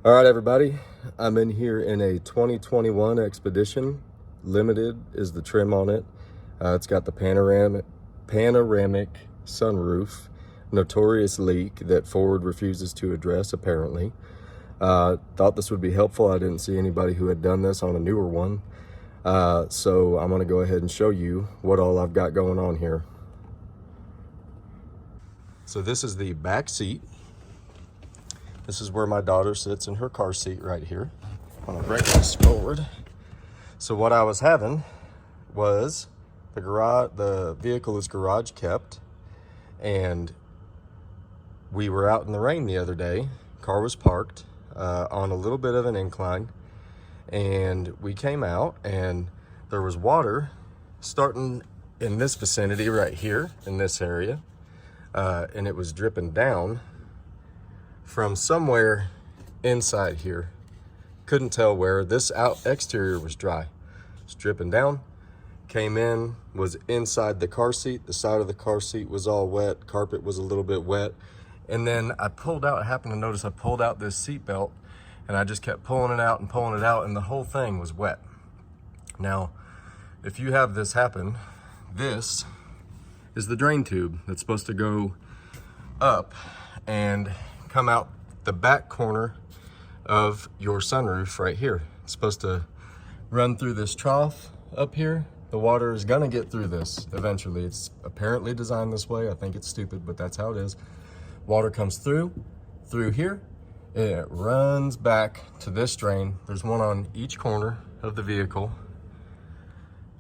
All right, everybody, I'm in here in a 2021 Expedition. Limited is the trim on it. It's got the panoramic sunroof, notorious leak that Ford refuses to address, apparently. Thought this would be helpful. I didn't see anybody who had done this on a newer one. So I'm gonna go ahead and show you what all I've got going on here. So this is the back seat. This is where my daughter sits in her car seat right here. I'm gonna bring this forward. So what I was having was the vehicle is garage kept, and we were out in the rain the other day. Car was parked on a little bit of an incline, and we came out and there was water starting in this vicinity right here in this area, and it was dripping down from somewhere inside here. Couldn't tell where. This exterior was dry. It's dripping down, came in, was inside the car seat. The side of the car seat was all wet. Carpet was a little bit wet. And then I pulled out, I happened to notice I pulled out this seat belt, and I just kept pulling it out, and the whole thing was wet. Now, if you have this happen, this is the drain tube that's supposed to go up and come out the back corner of your sunroof right here. It's supposed to run through this trough up here. The water is gonna get through this eventually. It's apparently designed this way. I think it's stupid, but that's how it is. Water comes through here, and it runs back to this drain. There's one on each corner of the vehicle,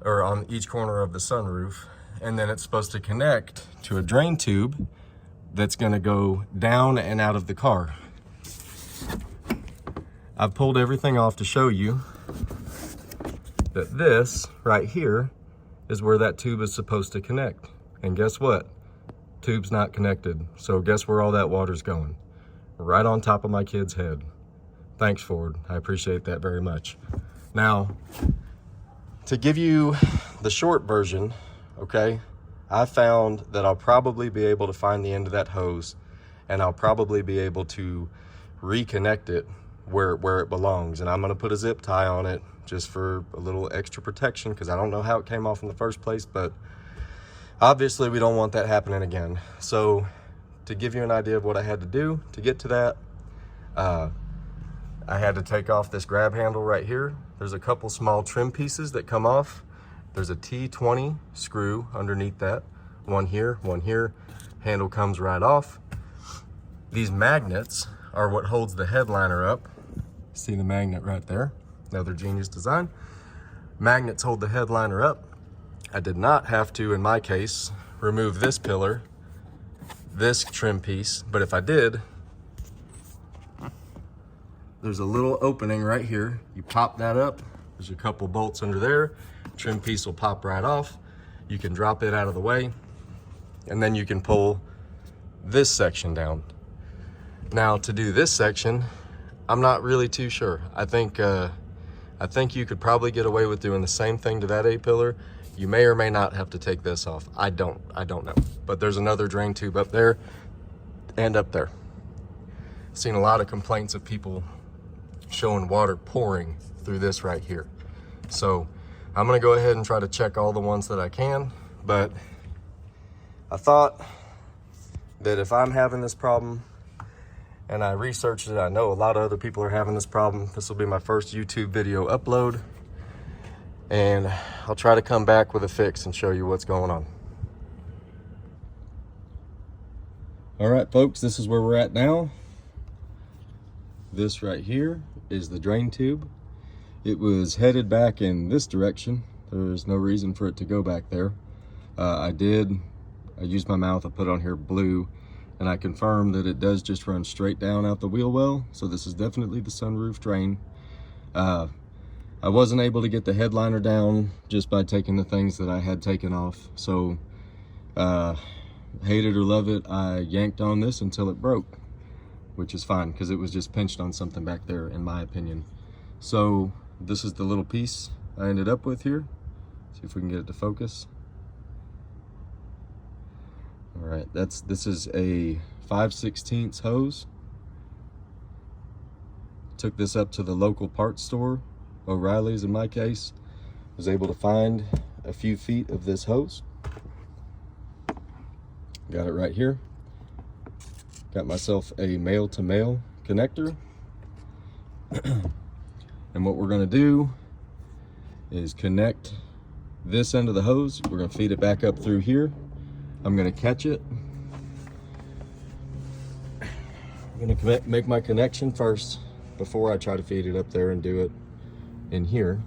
or on each corner of the sunroof, and then it's supposed to connect to a drain tube that's gonna go down and out of the car. I've pulled everything off to show you that this right here is where that tube is supposed to connect. And guess what? Tube's not connected. So guess where all that water's going? Right on top of my kid's head. Thanks, Ford. I appreciate that very much. Now, to give you the short version, okay, I found that I'll probably be able to find the end of that hose, and I'll probably be able to reconnect it where it belongs. And I'm gonna put a zip tie on it just for a little extra protection, because I don't know how it came off in the first place, but obviously we don't want that happening again. So to give you an idea of what I had to do to get to that, I had to take off this grab handle right here. There's a couple small trim pieces that come off. There's a T20 screw underneath that. One here, handle comes right off. These magnets are what holds the headliner up. See the magnet right there? Another genius design. Magnets hold the headliner up. I did not have to, in my case, remove this pillar, this trim piece, but if I did, there's a little opening right here. You pop that up, there's a couple bolts under there, trim piece will pop right off. You can drop it out of the way, and then you can pull this section down. Now, to do this section, I'm not really too sure. I think you could probably get away with doing the same thing to that A-pillar. You may or may not have to take this off. I don't know. But there's another drain tube up there and up there. Seen a lot of complaints of people showing water pouring through this right here. So I'm gonna go ahead and try to check all the ones that I can, but I thought that if I'm having this problem, and I researched it, I know a lot of other people are having this problem. This will be my first YouTube video upload, and I'll try to come back with a fix and show you what's going on. All right, folks, this is where we're at now. This right here is the drain tube. It was headed back in this direction. There's no reason for it to go back there. I used my mouth, I put on here blue, and I confirmed that it does just run straight down out the wheel well. So this is definitely the sunroof drain. I wasn't able to get the headliner down just by taking the things that I had taken off. So hate it or love it, I yanked on this until it broke, which is fine because it was just pinched on something back there, in my opinion. So this is the little piece I ended up with here. See if we can get it to focus. All right, this is a 5/16 hose, took this up to the local parts store, O'Reilly's in my case. Was able to find a few feet of this hose. Got it right here. Got myself a male-to-male connector. And what we're gonna do is connect this end of the hose. We're gonna feed it back up through here. I'm gonna catch it. I'm gonna make my connection first before I try to feed it up there and do it in here.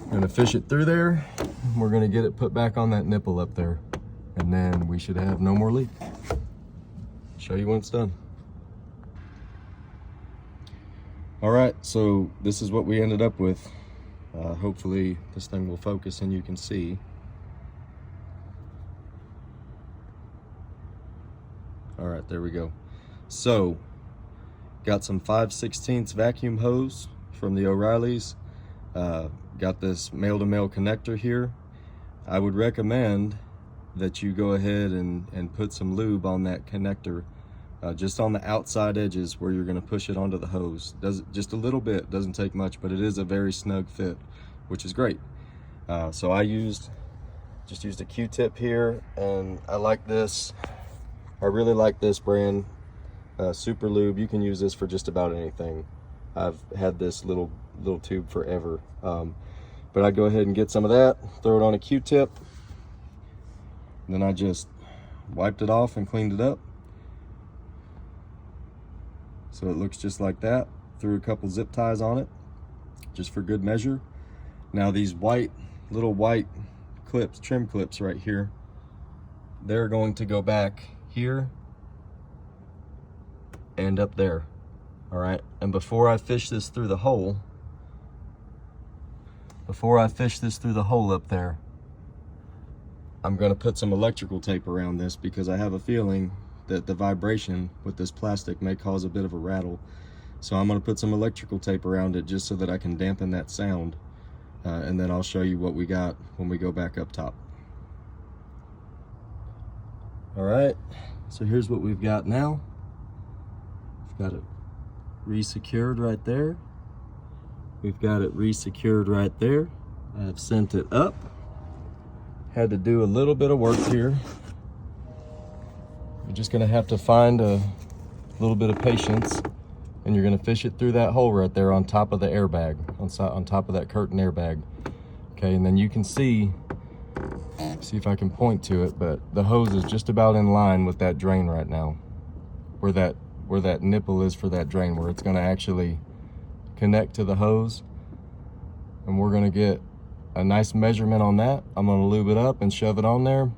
I'm gonna fish it through there. We're gonna get it put back on that nipple up there, and then we should have no more leak. Show you when it's done. All right, so this is what we ended up with. Hopefully this thing will focus and you can see. All right, there we go. So, got some 5/16 vacuum hose from the O'Reilly's. Got this male-to-male connector here. I would recommend that you go ahead and put some lube on that connector, just on the outside edges where you're gonna push it onto the hose. Just a little bit, doesn't take much, but it is a very snug fit, which is great. So I just used a Q-tip here, and I like this. I really like this brand, Super Lube. You can use this for just about anything. I've had this little tube forever. But I go ahead and get some of that, throw it on a Q-tip. Then I just wiped it off and cleaned it up. So it looks just like that. Threw a couple zip ties on it, just for good measure. Now these little white clips, trim clips right here, they're going to go back here and up there. All right, and before I fish this through the hole, up there, I'm gonna put some electrical tape around this because I have a feeling that the vibration with this plastic may cause a bit of a rattle. So I'm gonna put some electrical tape around it just so that I can dampen that sound. And then I'll show you what we got when we go back up top. All right, so here's what we've got now. We've got it re-secured right there. We've got it re-secured right there. I've sent it up. Had to do a little bit of work here. You're just gonna have to find a little bit of patience, and you're gonna fish it through that hole right there on top of the airbag, on top of that curtain airbag. Okay, and then you can see if I can point to it, but the hose is just about in line with that drain right now, where that nipple is for that drain, where it's gonna actually connect to the hose. And we're gonna get a nice measurement on that. I'm gonna lube it up and shove it on there.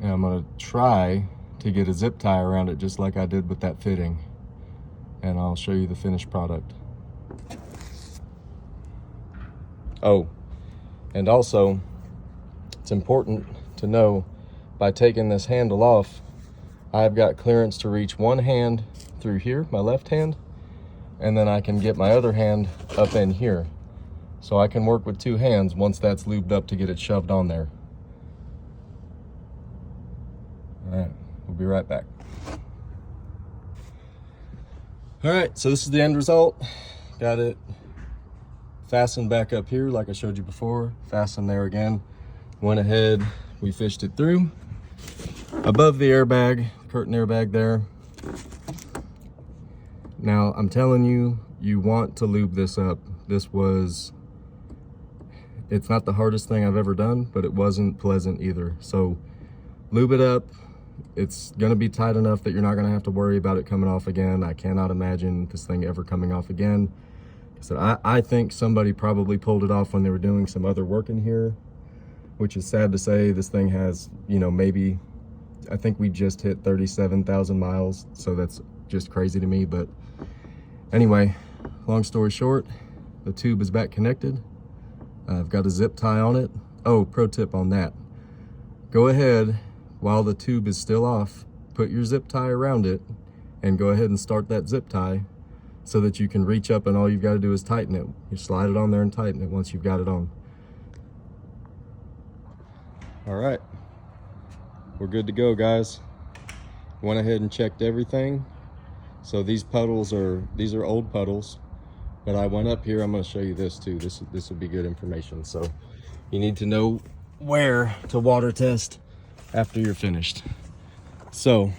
And I'm gonna try to get a zip tie around it just like I did with that fitting. And I'll show you the finished product. Oh, and also, it's important to know, by taking this handle off, I've got clearance to reach one hand through here, my left hand, and then I can get my other hand up in here. So I can work with two hands once that's lubed up to get it shoved on there. All right, we'll be right back. All right, so this is the end result. Got it fastened back up here like I showed you before, fastened there again. Went ahead, we fished it through. Above the airbag, curtain airbag there. Now, I'm telling you, you want to lube this up. It's not the hardest thing I've ever done, but it wasn't pleasant either. So lube it up. It's gonna be tight enough that you're not gonna have to worry about it coming off again. I cannot imagine this thing ever coming off again. So I think somebody probably pulled it off when they were doing some other work in here, which is sad to say. This thing has, maybe, I think we just hit 37,000 miles. So that's just crazy to me. But anyway, long story short, the tube is back connected. I've got a zip tie on it. Oh, pro tip on that. Go ahead, while the tube is still off, put your zip tie around it and go ahead and start that zip tie so that you can reach up and all you've got to do is tighten it. You slide it on there and tighten it once you've got it on. All right, we're good to go, guys. Went ahead and checked everything. So these are old puddles, but I went up here. I'm going to show you this too. This would be good information. So you need to know where to water test after you're finished. So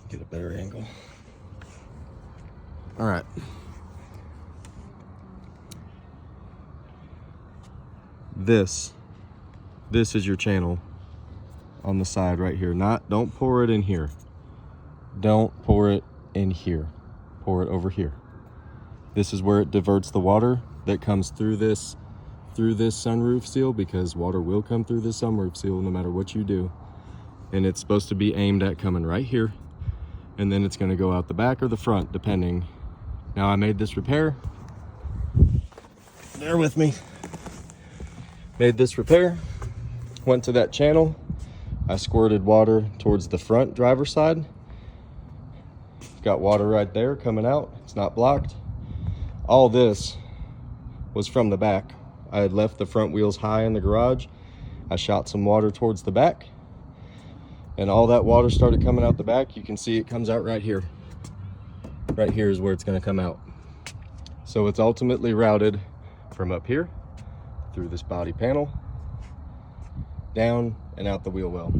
get a better angle. All right. This is your channel on the side right here. Don't pour it in here. Don't pour it in here. Pour it over here. This is where it diverts the water that comes through this sunroof seal, because water will come through this sunroof seal no matter what you do. And it's supposed to be aimed at coming right here, and then it's going to go out the back or the front depending. Now I made this repair. Bear with me. Made this repair. Went to that channel. I squirted water towards the front driver's side. Got water right there coming out. It's not blocked. All this was from the back. I had left the front wheels high in the garage. I shot some water towards the back, and all that water started coming out the back. You can see it comes out right here. Right here is where it's going to come out. So it's ultimately routed from up here through this body panel down and out the wheel well.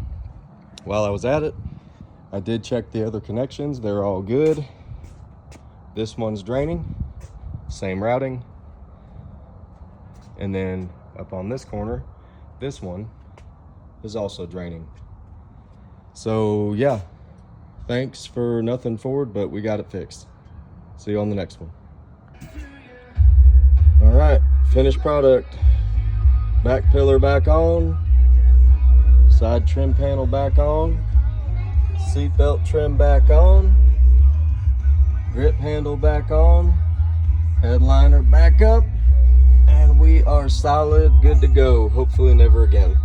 While I was at it, I did check the other connections. They're all good. This one's draining, same routing. And then up on this corner, this one is also draining. So yeah, thanks for nothing Ford, but we got it fixed. See you on the next one. All right, finished product. Back pillar back on, side trim panel back on, seat belt trim back on, grip handle back on, headliner back up, and we are solid, good to go. Hopefully never again.